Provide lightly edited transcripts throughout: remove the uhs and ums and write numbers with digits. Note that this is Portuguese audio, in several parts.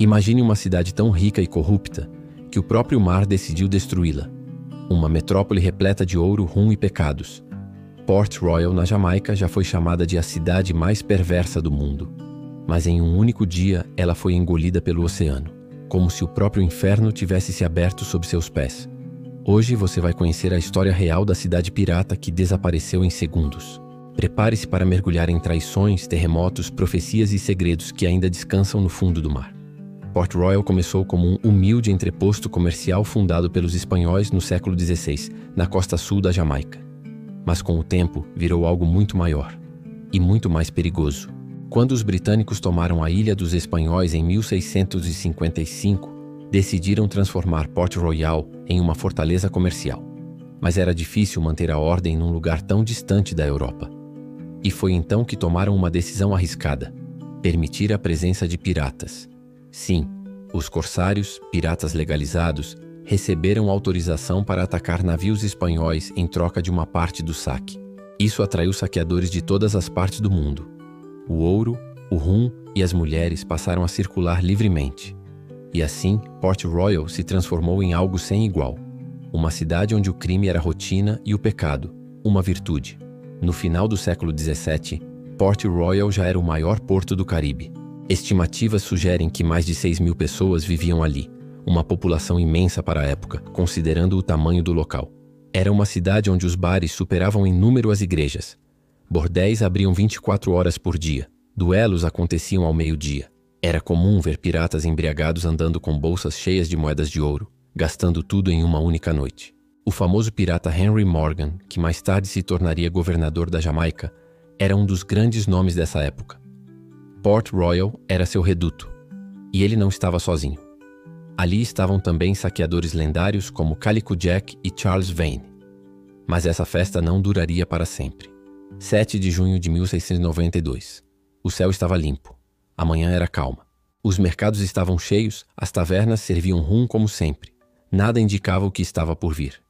Imagine uma cidade tão rica e corrupta que o próprio mar decidiu destruí-la. Uma metrópole repleta de ouro, rum e pecados. Port Royal, na Jamaica, já foi chamada de a cidade mais perversa do mundo. Mas em um único dia, ela foi engolida pelo oceano, como se o próprio inferno tivesse se aberto sob seus pés. Hoje você vai conhecer a história real da cidade pirata que desapareceu em segundos. Prepare-se para mergulhar em traições, terremotos, profecias e segredos que ainda descansam no fundo do mar. Port Royal começou como um humilde entreposto comercial fundado pelos espanhóis no século XVI, na costa sul da Jamaica. Mas com o tempo, virou algo muito maior e muito mais perigoso. Quando os britânicos tomaram a ilha dos espanhóis em 1655, decidiram transformar Port Royal em uma fortaleza comercial. Mas era difícil manter a ordem num lugar tão distante da Europa. E foi então que tomaram uma decisão arriscada: permitir a presença de piratas. Sim, os corsários, piratas legalizados, receberam autorização para atacar navios espanhóis em troca de uma parte do saque. Isso atraiu saqueadores de todas as partes do mundo. O ouro, o rum e as mulheres passaram a circular livremente. E assim, Port Royal se transformou em algo sem igual. Uma cidade onde o crime era rotina e o pecado, uma virtude. No final do século XVII, Port Royal já era o maior porto do Caribe. Estimativas sugerem que mais de 6.000 pessoas viviam ali, uma população imensa para a época, considerando o tamanho do local. Era uma cidade onde os bares superavam em número as igrejas. Bordéis abriam 24 horas por dia. Duelos aconteciam ao meio-dia. Era comum ver piratas embriagados andando com bolsas cheias de moedas de ouro, gastando tudo em uma única noite. O famoso pirata Henry Morgan, que mais tarde se tornaria governador da Jamaica, era um dos grandes nomes dessa época. Port Royal era seu reduto, e ele não estava sozinho. Ali estavam também saqueadores lendários como Calico Jack e Charles Vane. Mas essa festa não duraria para sempre. 7 de junho de 1692. O céu estava limpo. A manhã era calma. Os mercados estavam cheios, as tavernas serviam rum como sempre. Nada indicava o que estava por vir.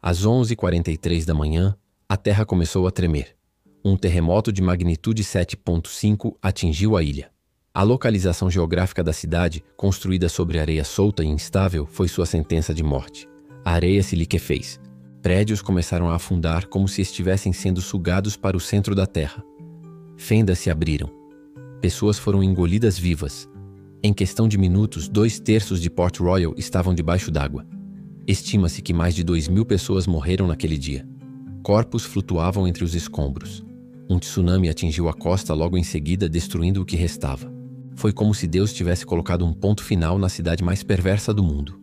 Às 11h43 da manhã, a terra começou a tremer. Um terremoto de magnitude 7.5 atingiu a ilha. A localização geográfica da cidade, construída sobre areia solta e instável, foi sua sentença de morte. A areia se liquefez. Prédios começaram a afundar como se estivessem sendo sugados para o centro da terra. Fendas se abriram. Pessoas foram engolidas vivas. Em questão de minutos, 2/3 de Port Royal estavam debaixo d'água. Estima-se que mais de 2.000 pessoas morreram naquele dia. Corpos flutuavam entre os escombros. Um tsunami atingiu a costa logo em seguida, destruindo o que restava. Foi como se Deus tivesse colocado um ponto final na cidade mais perversa do mundo.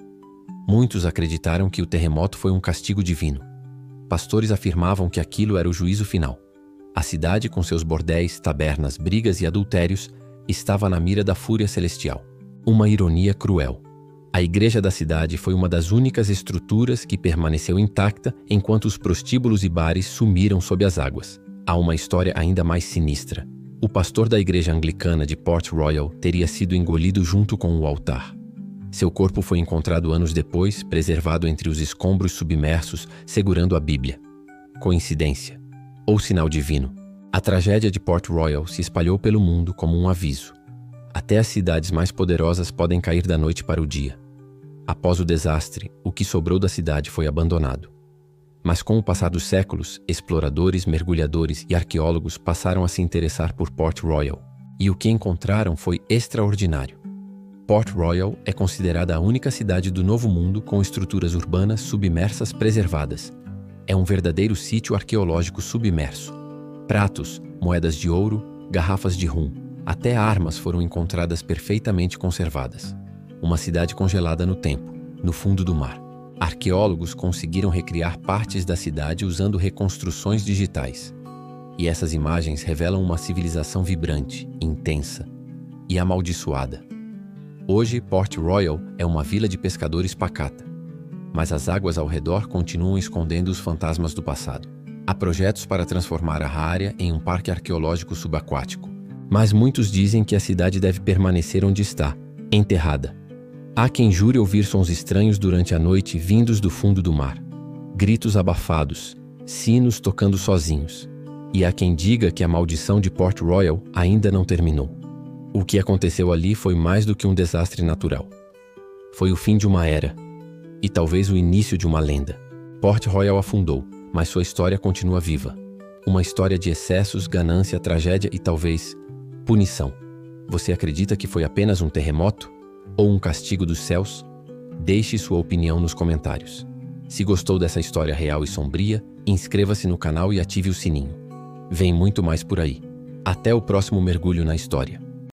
Muitos acreditaram que o terremoto foi um castigo divino. Pastores afirmavam que aquilo era o juízo final. A cidade, com seus bordéis, tabernas, brigas e adultérios, estava na mira da fúria celestial. Uma ironia cruel. A igreja da cidade foi uma das únicas estruturas que permaneceu intacta enquanto os prostíbulos e bares sumiram sob as águas. Há uma história ainda mais sinistra. O pastor da igreja anglicana de Port Royal teria sido engolido junto com o altar. Seu corpo foi encontrado anos depois, preservado entre os escombros submersos, segurando a Bíblia. Coincidência? Ou sinal divino? A tragédia de Port Royal se espalhou pelo mundo como um aviso. Até as cidades mais poderosas podem cair da noite para o dia. Após o desastre, o que sobrou da cidade foi abandonado. Mas com o passar dos séculos, exploradores, mergulhadores e arqueólogos passaram a se interessar por Port Royal. E o que encontraram foi extraordinário. Port Royal é considerada a única cidade do Novo Mundo com estruturas urbanas submersas preservadas. É um verdadeiro sítio arqueológico submerso. Pratos, moedas de ouro, garrafas de rum, até armas foram encontradas perfeitamente conservadas. Uma cidade congelada no tempo, no fundo do mar. Arqueólogos conseguiram recriar partes da cidade usando reconstruções digitais. E essas imagens revelam uma civilização vibrante, intensa e amaldiçoada. Hoje, Port Royal é uma vila de pescadores pacata, mas as águas ao redor continuam escondendo os fantasmas do passado. Há projetos para transformar a área em um parque arqueológico subaquático, mas muitos dizem que a cidade deve permanecer onde está, enterrada. Há quem jure ouvir sons estranhos durante a noite vindos do fundo do mar. Gritos abafados, sinos tocando sozinhos. E há quem diga que a maldição de Port Royal ainda não terminou. O que aconteceu ali foi mais do que um desastre natural. Foi o fim de uma era, e talvez o início de uma lenda. Port Royal afundou, mas sua história continua viva. Uma história de excessos, ganância, tragédia e talvez punição. Você acredita que foi apenas um terremoto? Ou um castigo dos céus? Deixe sua opinião nos comentários. Se gostou dessa história real e sombria, inscreva-se no canal e ative o sininho. Vem muito mais por aí. Até o próximo mergulho na história.